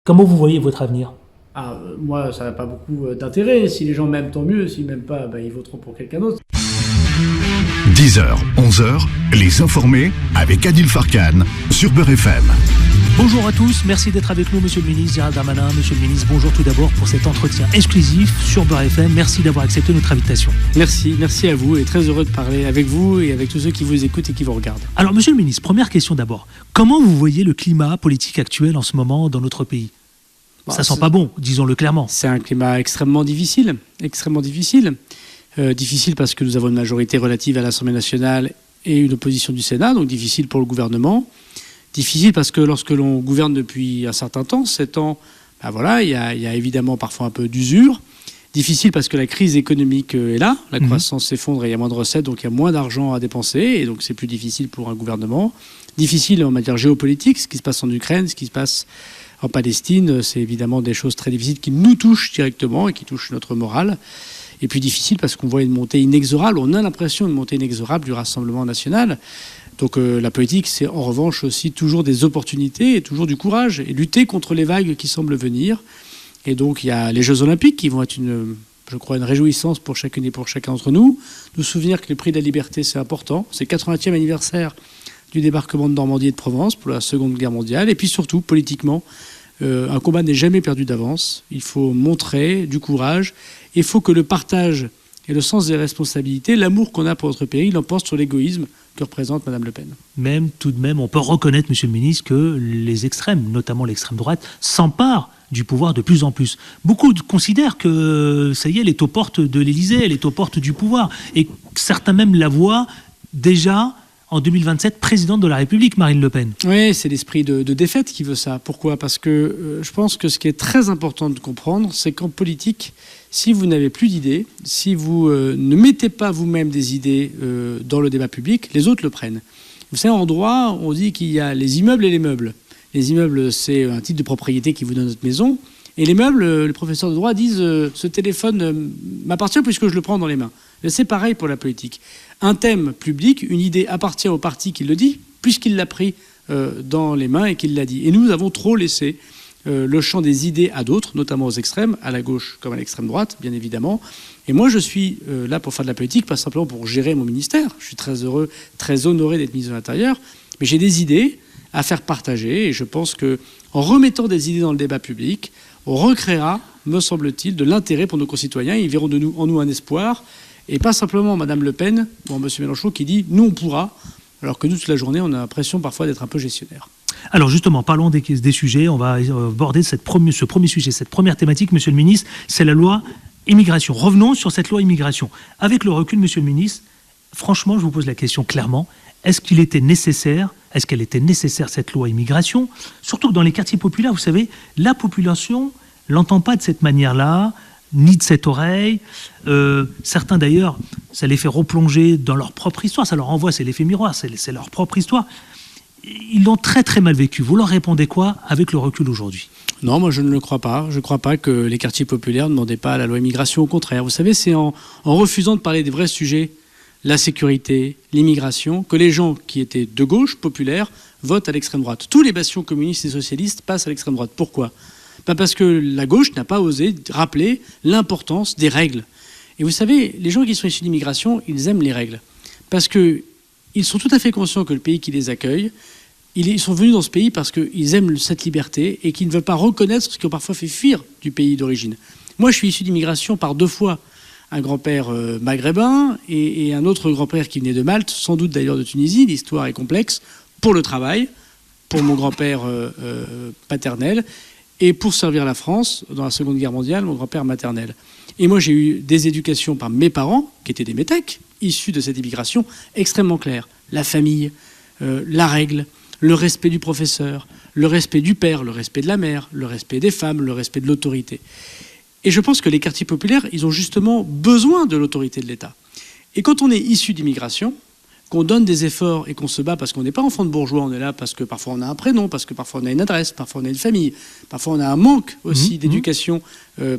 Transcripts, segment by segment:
Comment vous voyez votre avenir? Moi, ça n'a pas beaucoup d'intérêt. Si les gens m'aiment, tant mieux. S'ils m'aiment pas, ils voteront pour quelqu'un d'autre. 10h, 11h, les informés avec Adil Farkan sur Beurre FM. Bonjour à tous, merci d'être avec nous, Monsieur le Ministre Gérald Darmanin. Monsieur le Ministre, bonjour tout d'abord pour cet entretien exclusif sur Beurre FM. Merci d'avoir accepté notre invitation. Merci à vous et très heureux de parler avec vous et avec tous ceux qui vous écoutent et qui vous regardent. Alors, Monsieur le Ministre, première question d'abord. Comment vous voyez le climat politique actuel en ce moment dans notre pays? Ça sent pas bon, disons-le clairement. C'est un climat extrêmement difficile. Difficile parce que nous avons une majorité relative à l'Assemblée nationale et une opposition du Sénat, donc difficile pour le gouvernement. Difficile parce que lorsque l'on gouverne depuis un certain temps, 7 ans, il y a évidemment parfois un peu d'usure. Difficile parce que la crise économique est là, la croissance s'effondre et il y a moins de recettes, donc il y a moins d'argent à dépenser, et donc c'est plus difficile pour un gouvernement. Difficile en matière géopolitique, ce qui se passe en Ukraine, ce qui se passe en Palestine, c'est évidemment des choses très difficiles qui nous touchent directement et qui touchent notre morale. Et puis difficile parce qu'on voit une montée inexorable, on a l'impression d'une montée inexorable du Rassemblement national. Donc la politique, c'est en revanche aussi toujours des opportunités et toujours du courage et lutter contre les vagues qui semblent venir. Et donc il y a les Jeux Olympiques qui vont être une réjouissance pour chacune et pour chacun d'entre nous. Nous souvenir que le prix de la liberté, c'est important. C'est le 80e anniversaire du débarquement de Normandie et de Provence pour la Seconde Guerre mondiale. Et puis surtout, politiquement, un combat n'est jamais perdu d'avance. Il faut montrer du courage. Il faut que le partage et le sens des responsabilités, l'amour qu'on a pour notre pays, l'emporte sur l'égoïsme que représente Mme Le Pen. Tout de même, on peut reconnaître, Monsieur le Ministre, que les extrêmes, notamment l'extrême droite, s'emparent du pouvoir de plus en plus. Beaucoup considèrent que, ça y est, elle est aux portes de l'Élysée, elle est aux portes du pouvoir. Et certains même la voient déjà en 2027 présidente de la République, Marine Le Pen. Oui, c'est l'esprit de défaite qui veut ça. Pourquoi ? Parce que je pense que ce qui est très important de comprendre, c'est qu'en politique, si vous n'avez plus d'idées, si vous ne mettez pas vous-même des idées dans le débat public, les autres le prennent. Vous savez, en droit, on dit qu'il y a les immeubles et les meubles. Les immeubles, c'est un titre de propriété qui vous donne votre maison. Et les meubles, les professeurs de droit disent ce téléphone m'appartient puisque je le prends dans les mains. C'est pareil pour la politique. Un thème public, une idée appartient au parti qui le dit, puisqu'il l'a pris dans les mains et qu'il l'a dit. Et nous avons trop laissé le champ des idées à d'autres, notamment aux extrêmes, à la gauche comme à l'extrême droite, bien évidemment. Et moi, je suis là pour faire de la politique, pas simplement pour gérer mon ministère. Je suis très heureux, très honoré d'être ministre de l'Intérieur. Mais j'ai des idées à faire partager. Et je pense qu'en remettant des idées dans le débat public, on recréera, me semble-t-il, de l'intérêt pour nos concitoyens. Ils verront en nous un espoir. Et pas simplement Mme Le Pen ou M. Mélenchon qui dit « nous, on pourra », alors que nous, toute la journée, on a l'impression parfois d'être un peu gestionnaire. Alors justement, parlons des sujets. On va aborder ce premier sujet, cette première thématique, Monsieur le Ministre, c'est la loi immigration. Revenons sur cette loi immigration. Avec le recul, Monsieur le Ministre, franchement, je vous pose la question clairement, est-ce qu'elle était nécessaire, cette loi immigration? Surtout que dans les quartiers populaires, vous savez, la population l'entend pas de cette manière-là, ni de cette oreille. Certains d'ailleurs, ça les fait replonger dans leur propre histoire, ça leur renvoie, c'est l'effet miroir, c'est leur propre histoire. Ils l'ont très très mal vécu. Vous leur répondez quoi avec le recul aujourd'hui? Non, moi je ne le crois pas. Je ne crois pas que les quartiers populaires ne demandaient pas la loi immigration. Au contraire, vous savez, c'est en refusant de parler des vrais sujets, la sécurité, l'immigration, que les gens qui étaient de gauche, populaires, votent à l'extrême droite. Tous les bastions communistes et socialistes passent à l'extrême droite. Pourquoi ? Parce que la gauche n'a pas osé rappeler l'importance des règles. Et vous savez, les gens qui sont issus d'immigration, ils aiment les règles. Parce qu'ils sont tout à fait conscients que le pays qui les accueille, ils sont venus dans ce pays parce qu'ils aiment cette liberté et qu'ils ne veulent pas reconnaître ce qui a parfois fait fuir du pays d'origine. Moi, je suis issu d'immigration par 2 fois. Un grand-père maghrébin et un autre grand-père qui venait de Malte, sans doute d'ailleurs de Tunisie. L'histoire est complexe. Pour le travail, pour mon grand-père paternel, et pour servir la France dans la Seconde Guerre mondiale, mon grand-père maternel. Et moi, j'ai eu des éducations par mes parents, qui étaient des métèques, issus de cette immigration, extrêmement claires. La famille, la règle, le respect du professeur, le respect du père, le respect de la mère, le respect des femmes, le respect de l'autorité. Et je pense que les quartiers populaires, ils ont justement besoin de l'autorité de l'État. Et quand on est issu d'immigration, qu'on donne des efforts et qu'on se bat parce qu'on n'est pas enfant de bourgeois, on est là parce que parfois on a un prénom, parce que parfois on a une adresse, parfois on a une famille, parfois on a un manque aussi d'éducation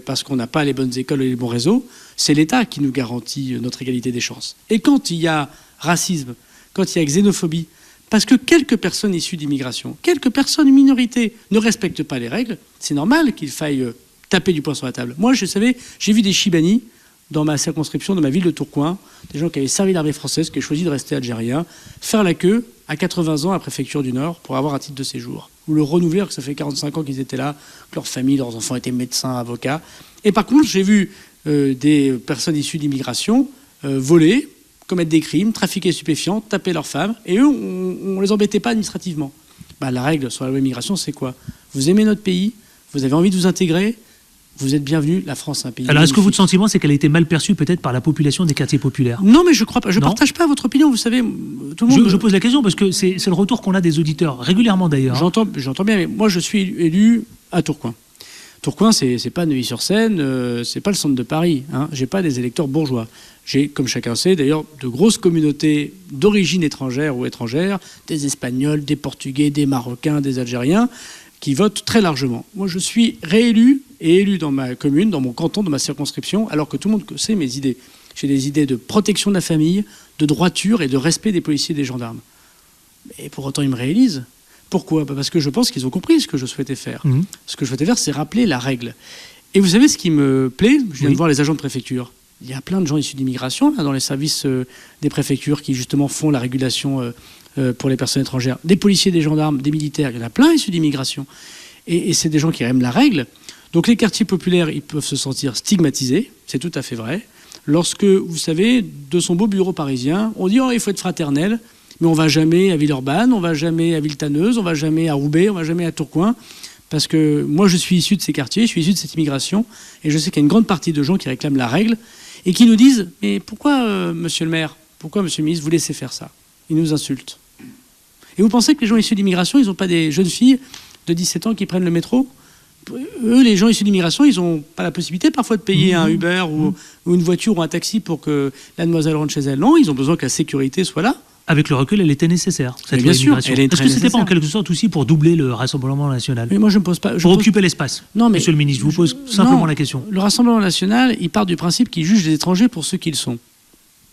parce qu'on n'a pas les bonnes écoles et les bons réseaux, c'est l'État qui nous garantit notre égalité des chances. Et quand il y a racisme, quand il y a xénophobie, Parce que quelques personnes issues d'immigration, quelques personnes, une minorité, ne respectent pas les règles, c'est normal qu'il faille taper du poing sur la table. Moi, j'ai vu des Chibani dans ma circonscription, dans ma ville de Tourcoing, des gens qui avaient servi l'armée française, qui avaient choisi de rester algériens, faire la queue à 80 ans à la préfecture du Nord pour avoir un titre de séjour. Ou le renouveler, alors que ça fait 45 ans qu'ils étaient là, que leurs familles, leurs enfants étaient médecins, avocats. Et par contre, j'ai vu des personnes issues d'immigration voler, commettre des crimes, trafiquer des stupéfiants, taper leurs femmes, et eux, on les embêtait pas administrativement. La règle sur la loi immigration, c'est quoi? Vous aimez notre pays, vous avez envie de vous intégrer, vous êtes bienvenus, la France est un pays. Alors, est-ce que votre sentiment, c'est qu'elle a été mal perçue peut-être par la population des quartiers populaires? Non, mais je crois pas. Je partage pas votre opinion. Vous savez, tout le monde. Je pose la question parce que c'est le retour qu'on a des auditeurs régulièrement d'ailleurs. J'entends bien, mais moi, je suis élu à Tourcoing. Tourcoing, c'est pas Neuilly-sur-Seine, c'est pas le centre de Paris. Hein. J'ai pas des électeurs bourgeois. J'ai, comme chacun sait, d'ailleurs, de grosses communautés d'origine étrangère ou étrangère, des Espagnols, des Portugais, des Marocains, des Algériens, qui votent très largement. Moi, je suis réélu et élu dans ma commune, dans mon canton, dans ma circonscription, alors que tout le monde sait mes idées. J'ai des idées de protection de la famille, de droiture et de respect des policiers et des gendarmes. Et pour autant, ils me réélisent. Pourquoi? Parce que je pense qu'ils ont compris ce que je souhaitais faire. Mmh. Ce que je souhaitais faire, c'est rappeler la règle. Et vous savez ce qui me plaît? Je viens de voir les agents de préfecture. Il y a plein de gens issus d'immigration là, dans les services des préfectures qui justement font la régulation pour les personnes étrangères. Des policiers, des gendarmes, des militaires, il y en a plein issus d'immigration. Et c'est des gens qui aiment la règle. Donc les quartiers populaires, ils peuvent se sentir stigmatisés, c'est tout à fait vrai. Lorsque, vous savez, de son beau bureau parisien, on dit « il faut être fraternel », mais on ne va jamais à Villeurbanne, on ne va jamais à Villetaneuse, on ne va jamais à Roubaix, on ne va jamais à Tourcoing. Parce que moi, je suis issu de ces quartiers, je suis issu de cette immigration, et je sais qu'il y a une grande partie de gens qui réclament la règle, et qui nous disent « mais pourquoi, monsieur le maire, pourquoi, monsieur le ministre, vous laissez faire ça ?» Ils nous insultent. Et vous pensez que les gens issus d'immigration, ils n'ont pas des jeunes filles de 17 ans qui prennent le métro? Eux, les gens issus d'immigration, ils n'ont pas la possibilité parfois de payer un Uber ou une voiture ou un taxi pour que la demoiselle rentre chez elle. Non, ils ont besoin que la sécurité soit là. Avec le recul, elle était nécessaire, cette bien sûr, elle est Est-ce que ce n'était pas en quelque sorte aussi pour doubler le Rassemblement national? Mais moi, je ne pose pas. Pour occuper l'espace. Non, mais monsieur le ministre, je vous pose simplement la question. Le Rassemblement national, il part du principe qu'il juge les étrangers pour ce qu'ils sont.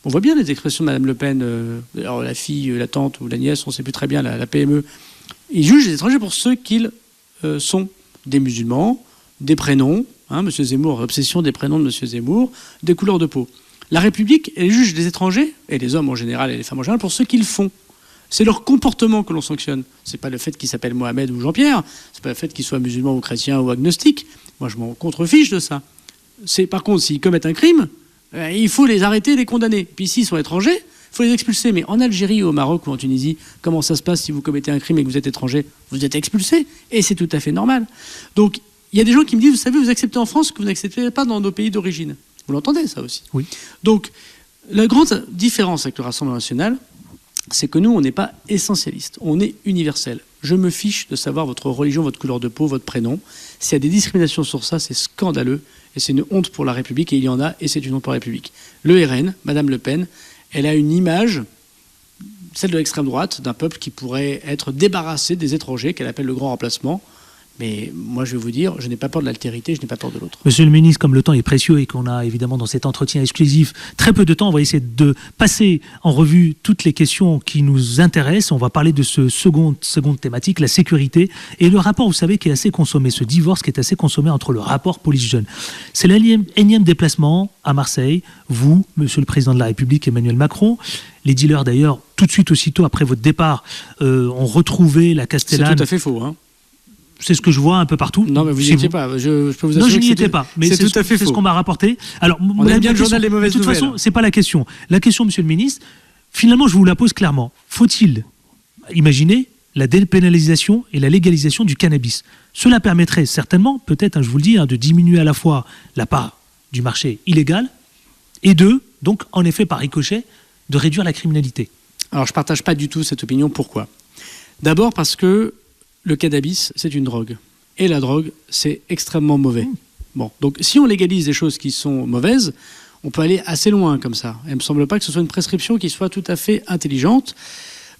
On voit bien les expressions de Mme Le Pen, alors la fille, la tante ou la nièce, on ne sait plus très bien, la PME. Il juge les étrangers pour ce qu'ils sont. Des musulmans, des prénoms, M. Zemmour, obsession des prénoms de M. Zemmour, des couleurs de peau. La République, elle juge les étrangers, et les hommes en général et les femmes en général, pour ce qu'ils font. C'est leur comportement que l'on sanctionne. C'est pas le fait qu'ils s'appellent Mohamed ou Jean-Pierre, c'est pas le fait qu'ils soient musulmans ou chrétiens ou agnostiques. Moi, je m'en contrefiche de ça. C'est par contre, s'ils commettent un crime, il faut les arrêter et les condamner. Puis s'ils sont étrangers, il faut les expulser. Mais en Algérie, au Maroc ou en Tunisie, comment ça se passe si vous commettez un crime et que vous êtes étranger? Vous êtes expulsé. Et c'est tout à fait normal. Donc, il y a des gens qui me disent, vous savez, vous acceptez en France ce que vous n'acceptez pas dans nos pays d'origine. Vous l'entendez, ça aussi? Oui. Donc, la grande différence avec le Rassemblement national, c'est que nous, on n'est pas essentialiste. On est universel. Je me fiche de savoir votre religion, votre couleur de peau, votre prénom. S'il y a des discriminations sur ça, c'est scandaleux. Et c'est une honte pour la République. Et il y en a, et c'est une honte pour la République. Le RN, Madame Le Pen, elle a une image, celle de l'extrême droite, d'un peuple qui pourrait être débarrassé des étrangers, qu'elle appelle le grand remplacement. Mais moi, je vais vous dire, je n'ai pas peur de l'altérité, je n'ai pas peur de l'autre. Monsieur le ministre, comme le temps est précieux et qu'on a évidemment dans cet entretien exclusif très peu de temps, on va essayer de passer en revue toutes les questions qui nous intéressent. On va parler de ce seconde thématique, la sécurité et le rapport, vous savez, qui est assez consommé, ce divorce qui est assez consommé entre le rapport police-jeune. C'est l'énième déplacement à Marseille. Vous, monsieur le président de la République, Emmanuel Macron, les dealers d'ailleurs, tout de suite, aussitôt après votre départ, ont retrouvé la Castellane. C'est tout à fait faux, hein. C'est ce que je vois un peu partout. Non, mais vous n'y étiez pas. Je peux vous assurer. Non, je n'y étais pas. Mais c'est tout à fait faux. C'est ce qu'on m'a rapporté. Alors, on aime bien le journal des mauvaises nouvelles. De toute façon, c'est pas la question. La question, monsieur le ministre, finalement, je vous la pose clairement. Faut-il imaginer la dépénalisation et la légalisation du cannabis? Cela permettrait certainement, peut-être, je vous le dis, de diminuer à la fois la part du marché illégal et donc, en effet, par ricochet, de réduire la criminalité. Alors, je ne partage pas du tout cette opinion. Pourquoi? D'abord parce que le cannabis, c'est une drogue. Et la drogue, c'est extrêmement mauvais. Bon, donc si on légalise des choses qui sont mauvaises, on peut aller assez loin comme ça. Il ne me semble pas que ce soit une prescription qui soit tout à fait intelligente,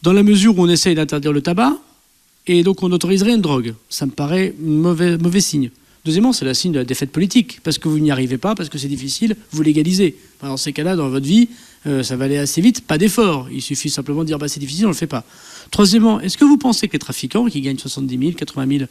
dans la mesure où on essaye d'interdire le tabac, et donc on autoriserait une drogue. Ça me paraît un mauvais signe. Deuxièmement, c'est le signe de la défaite politique, parce que vous n'y arrivez pas, parce que c'est difficile, vous légalisez. Dans ces cas-là, dans votre vie, Ça va aller assez vite, pas d'effort. Il suffit simplement de dire c'est difficile, on ne le fait pas. Troisièmement, est-ce que vous pensez que les trafiquants qui gagnent 70 000, 80 000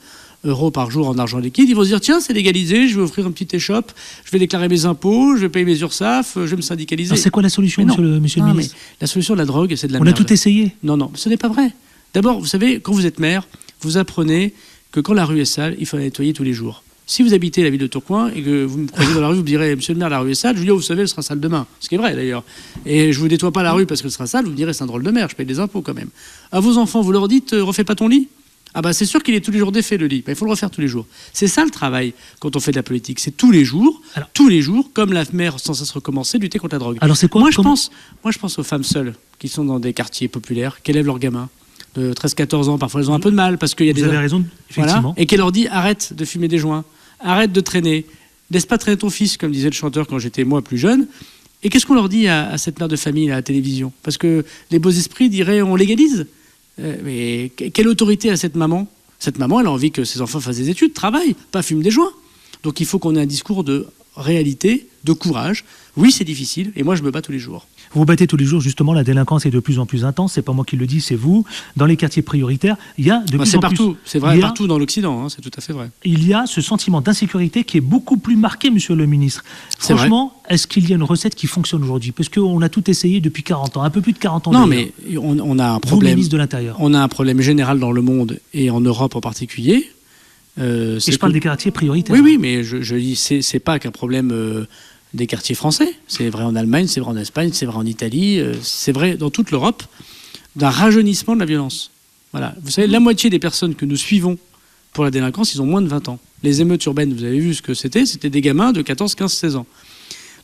euros par jour en argent liquide, ils vont se dire tiens, c'est légalisé, je vais offrir une petite échoppe, je vais déclarer mes impôts, je vais payer mes URSSAF, je vais me syndicaliser. Alors c'est quoi la solution, monsieur le ministre? La solution de la drogue, c'est de la merde. On a tout essayé. Non, ce n'est pas vrai. D'abord, vous savez, quand vous êtes maire, vous apprenez que quand la rue est sale, il faut la nettoyer tous les jours. Si vous habitez la ville de Tourcoing et que vous me croisez dans la rue, vous me direz monsieur le maire, la rue est sale, je vous dis vous savez, elle sera sale demain. Ce qui est vrai d'ailleurs. Et je vous nettoie pas la rue parce qu'elle sera sale, vous me direz c'est un drôle de maire, je paye des impôts quand même. À vos enfants, vous leur dites refais pas ton lit. Ah bah c'est sûr qu'il est tous les jours défait le lit. Il faut le refaire tous les jours. C'est ça le travail quand on fait de la politique. C'est tous les jours, comme la maire sans cesse recommencer, lutter contre la drogue. Alors c'est quoi moi je pense aux femmes seules qui sont dans des quartiers populaires, qui élèvent leurs gamins de 13-14 ans. Parfois elles ont un peu de mal parce qu'il y a Vous avez raison, effectivement. Et qu'elle leur dit arrête de fumer des joints. Arrête de traîner, laisse pas traîner ton fils, comme disait le chanteur quand j'étais moi plus jeune. Et qu'est-ce qu'on leur dit à cette mère de famille à la télévision? Parce que les beaux esprits diraient on légalise. Mais quelle autorité a cette maman? Cette maman, elle a envie que ses enfants fassent des études, travaillent, pas fument des joints. Donc il faut qu'on ait un discours de réalité, de courage. Oui, c'est difficile, et moi je me bats tous les jours. Vous battez tous les jours, justement, la délinquance est de plus en plus intense. C'est pas moi qui le dis, c'est vous. Dans les quartiers prioritaires, il y a de plus en plus. C'est vrai partout dans l'Occident, c'est tout à fait vrai. Il y a ce sentiment d'insécurité qui est beaucoup plus marqué, monsieur le ministre. Franchement, est-ce qu'il y a une recette qui fonctionne aujourd'hui? Parce qu'on a tout essayé depuis 40 ans, un peu plus de 40 ans. Non, mais on a un problème. Vous, ministre de l'Intérieur. On a un problème général dans le monde et en Europe en particulier. Et je parle des quartiers prioritaires. Oui, mais je dis, c'est pas qu'un problème des quartiers français. C'est vrai en Allemagne, c'est vrai en Espagne, c'est vrai en Italie, c'est vrai dans toute l'Europe, d'un rajeunissement de la violence. Voilà. Vous savez, la moitié des personnes que nous suivons pour la délinquance, ils ont moins de 20 ans. Les émeutes urbaines, vous avez vu ce que c'était des gamins de 14, 15, 16 ans.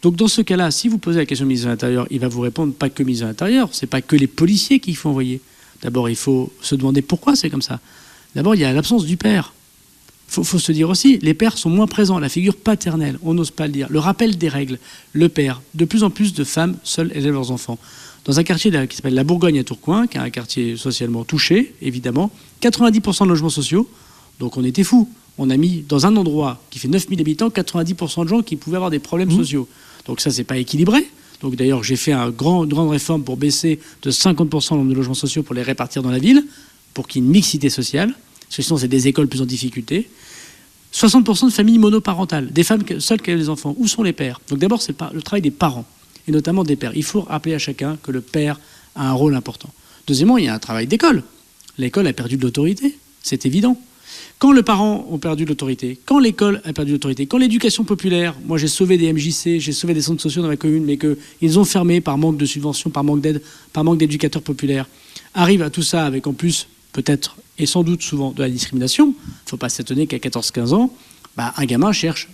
Donc dans ce cas-là, si vous posez la question au ministre de l'Intérieur, il va vous répondre pas que le ministre de l'Intérieur, c'est pas que les policiers qu'il faut envoyer. D'abord, il faut se demander pourquoi c'est comme ça. D'abord, il y a l'absence du père. Faut se dire aussi, les pères sont moins présents, la figure paternelle, on n'ose pas le dire. Le rappel des règles, le père, de plus en plus de femmes seules élèvent leurs enfants. Dans un quartier qui s'appelle la Bourgogne à Tourcoing, qui est un quartier socialement touché, évidemment, 90% de logements sociaux, donc on était fous. On a mis dans un endroit qui fait 9000 habitants, 90% de gens qui pouvaient avoir des problèmes sociaux. Donc ça, c'est pas équilibré. Donc d'ailleurs, j'ai fait une grande réforme pour baisser de 50% le nombre de logements sociaux pour les répartir dans la ville, pour qu'il y ait une mixité sociale. Parce que sinon, c'est des écoles plus en difficulté. 60% de familles monoparentales, des femmes seules qui ont des enfants. Où sont les pères? Donc d'abord, c'est le travail des parents, et notamment des pères. Il faut rappeler à chacun que le père a un rôle important. Deuxièmement, il y a un travail d'école. L'école a perdu de l'autorité, c'est évident. Quand les parents ont perdu de l'autorité, quand l'école a perdu de l'autorité, quand l'éducation populaire, moi j'ai sauvé des MJC, j'ai sauvé des centres sociaux dans ma commune, mais qu'ils ont fermé par manque de subventions, par manque d'aide, par manque d'éducateurs populaires, arrive à tout ça avec en plus peut-être et sans doute souvent de la discrimination. Il ne faut pas s'étonner qu'à 14-15 ans, un gamin cherche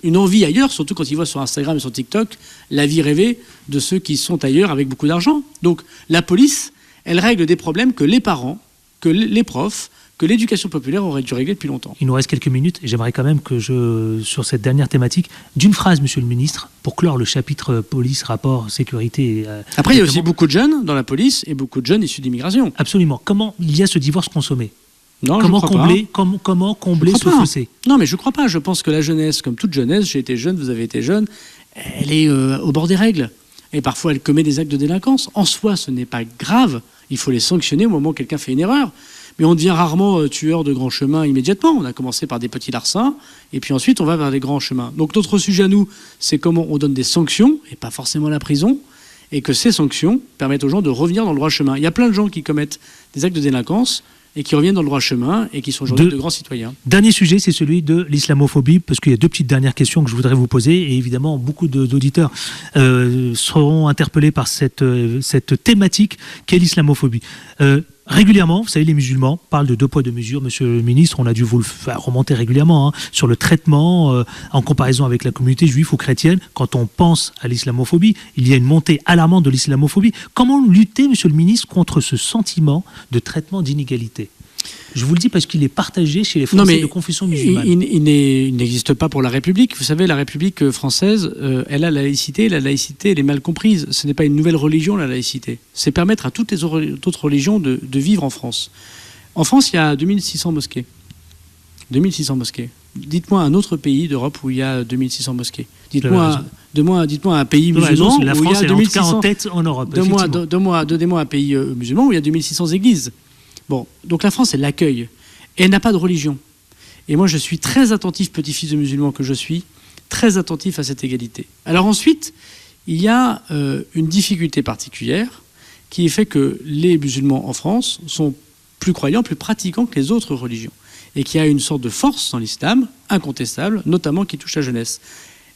une envie ailleurs, surtout quand il voit sur Instagram et sur TikTok la vie rêvée de ceux qui sont ailleurs avec beaucoup d'argent. Donc la police, elle règle des problèmes que les parents, que les profs, que l'éducation populaire aurait dû régler depuis longtemps. Il nous reste quelques minutes et j'aimerais quand même que sur cette dernière thématique, d'une phrase, monsieur le ministre, pour clore le chapitre police, rapport, sécurité. Après, il y a aussi beaucoup de jeunes dans la police et beaucoup de jeunes issus d'immigration. Absolument. Comment il y a ce divorce consommé? Non, comment combler ce fossé? Non, mais je ne crois pas. Je pense que la jeunesse, comme toute jeunesse, j'ai été jeune, vous avez été jeune, elle est au bord des règles. Et parfois, elle commet des actes de délinquance. En soi, ce n'est pas grave. Il faut les sanctionner au moment où quelqu'un fait une erreur. Mais on devient rarement tueur de grands chemins immédiatement. On a commencé par des petits larcins, et puis ensuite on va vers les grands chemins. Donc notre sujet à nous, c'est comment on donne des sanctions, et pas forcément la prison, et que ces sanctions permettent aux gens de revenir dans le droit chemin. Il y a plein de gens qui commettent des actes de délinquance, et qui reviennent dans le droit chemin, et qui sont aujourd'hui de grands citoyens. Dernier sujet, c'est celui de l'islamophobie, parce qu'il y a deux petites dernières questions que je voudrais vous poser, et évidemment, beaucoup d'auditeurs seront interpellés par cette thématique qu'est l'islamophobie. Régulièrement, vous savez, les musulmans parlent de 2 poids 2 mesures. Monsieur le ministre, on a dû vous le faire remonter régulièrement sur le traitement en comparaison avec la communauté juive ou chrétienne. Quand on pense à l'islamophobie, il y a une montée alarmante de l'islamophobie. Comment lutter, monsieur le ministre, contre ce sentiment de traitement d'inégalité? Je vous le dis parce qu'il est partagé chez les Français de confession musulmane. Il n'existe pas pour la République. Vous savez, la République française, elle a la laïcité. La laïcité, elle est mal comprise. Ce n'est pas une nouvelle religion, la laïcité. C'est permettre à toutes les autres religions de vivre en France. En France, il y a 2600 mosquées. 2600 mosquées. Dites-moi un autre pays d'Europe où il y a 2600 mosquées. Dites-moi un pays musulman la où il y France a est en tout cas 2600... en tête en Europe. Donnez-moi un pays musulman où il y a 2600 églises. Bon, donc la France, elle l'accueille. Et elle n'a pas de religion. Et moi, je suis très attentif, petit-fils de musulman que je suis, très attentif à cette égalité. Alors ensuite, il y a une difficulté particulière qui fait que les musulmans en France sont plus croyants, plus pratiquants que les autres religions. Et qu'il y a une sorte de force dans l'islam, incontestable, notamment qui touche la jeunesse.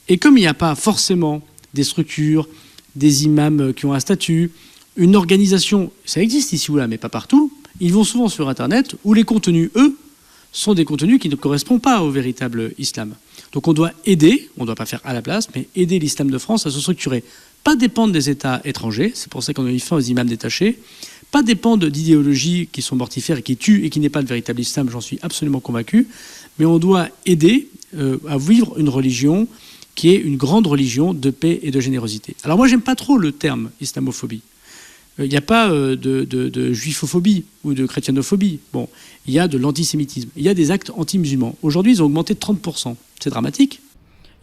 Et comme il n'y a pas forcément des structures, des imams qui ont un statut, une organisation, ça existe ici ou là, mais pas partout, ils vont souvent sur Internet où les contenus, eux, sont des contenus qui ne correspondent pas au véritable islam. Donc on doit aider, on ne doit pas faire à la place, mais aider l'islam de France à se structurer. Pas dépendre des États étrangers, c'est pour ça qu'on a mis fin aux imams détachés, pas dépendre d'idéologies qui sont mortifères et qui tuent et qui n'est pas le véritable islam, j'en suis absolument convaincu, mais on doit aider à vivre une religion qui est une grande religion de paix et de générosité. Alors moi, j'aime pas trop le terme islamophobie. Il n'y a pas de juifophobie ou de chrétianophobie. Bon, il y a de l'antisémitisme. Il y a des actes anti-musulmans. Aujourd'hui, ils ont augmenté de 30%. C'est dramatique.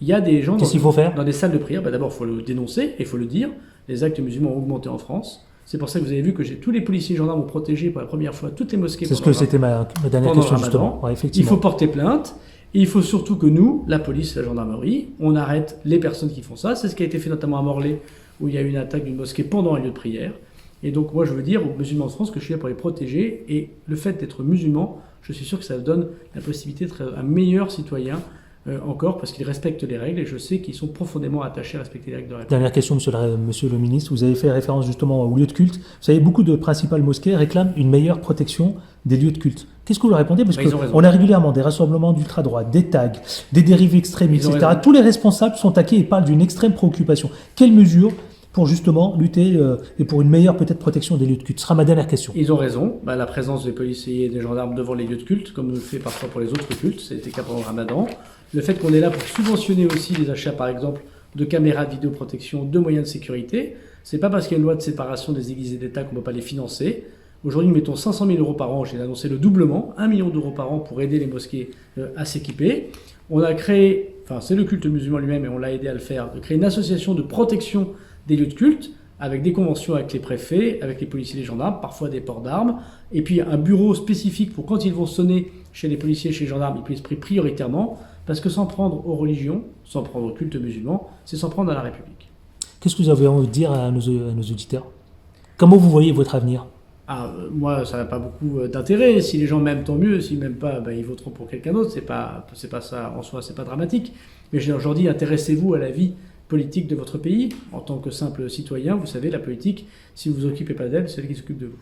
Il y a des gens Qu'est-ce qu'il faut faire dans des salles de prière. D'abord, il faut le dénoncer et il faut le dire. Les actes musulmans ont augmenté en France. C'est pour ça que vous avez vu que tous les policiers et gendarmes ont protégé pour la première fois toutes les mosquées. C'est ce que c'était ma dernière question, justement. Ouais, il faut porter plainte. Et il faut surtout que nous, la police, la gendarmerie, on arrête les personnes qui font ça. C'est ce qui a été fait notamment à Morlaix, où il y a eu une attaque d'une mosquée pendant un lieu de prière. Et donc moi je veux dire aux musulmans de France que je suis là pour les protéger, et le fait d'être musulman, je suis sûr que ça donne la possibilité d'être un meilleur citoyen encore, parce qu'ils respectent les règles, et je sais qu'ils sont profondément attachés à respecter les règles de la République. Dernière question, monsieur le ministre, vous avez fait référence justement aux lieux de culte. Vous savez, beaucoup de principales mosquées réclament une meilleure protection des lieux de culte. Qu'est-ce que vous leur répondez? Parce qu'on a régulièrement des rassemblements d'ultra-droite, des tags, des dérives extrêmes, etc. Tous les responsables sont taqués et parlent d'une extrême préoccupation. Quelles mesures pour justement lutter et pour une meilleure peut-être protection des lieux de culte? Ce sera ma dernière question. Ils ont raison. La présence des policiers et des gendarmes devant les lieux de culte, comme on le fait parfois pour les autres cultes, c'était le cas pendant le Ramadan. Le fait qu'on est là pour subventionner aussi les achats, par exemple, de caméras de vidéoprotection, de moyens de sécurité, c'est pas parce qu'il y a une loi de séparation des églises et d'État qu'on ne peut pas les financer. Aujourd'hui, nous mettons 500 000 € par an. J'ai annoncé le doublement, 1 million d'euros par an pour aider les mosquées à s'équiper. On a créé, c'est le culte musulman lui-même et on l'a aidé à le faire, de créer une association de protection des lieux de culte, avec des conventions avec les préfets, avec les policiers et les gendarmes, parfois des ports d'armes, et puis un bureau spécifique pour quand ils vont sonner chez les policiers et chez les gendarmes, ils puissent pris prioritairement, parce que s'en prendre aux religions, s'en prendre au culte musulman, c'est s'en prendre à la République. Qu'est-ce que vous avez envie de dire à nos auditeurs? Comment vous voyez votre avenir? Moi, ça n'a pas beaucoup d'intérêt. Si les gens m'aiment, tant mieux. S'ils m'aiment pas, ils voteront pour quelqu'un d'autre. C'est pas ça en soi, c'est pas dramatique. Mais je leur dis, intéressez-vous à la vie politique de votre pays. En tant que simple citoyen, vous savez, la politique, si vous vous occupez pas d'elle, c'est elle qui s'occupe de vous.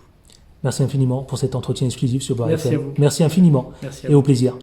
Merci infiniment pour cet entretien exclusif sur Beurre FM. Merci à vous. Merci infiniment. Merci et au plaisir.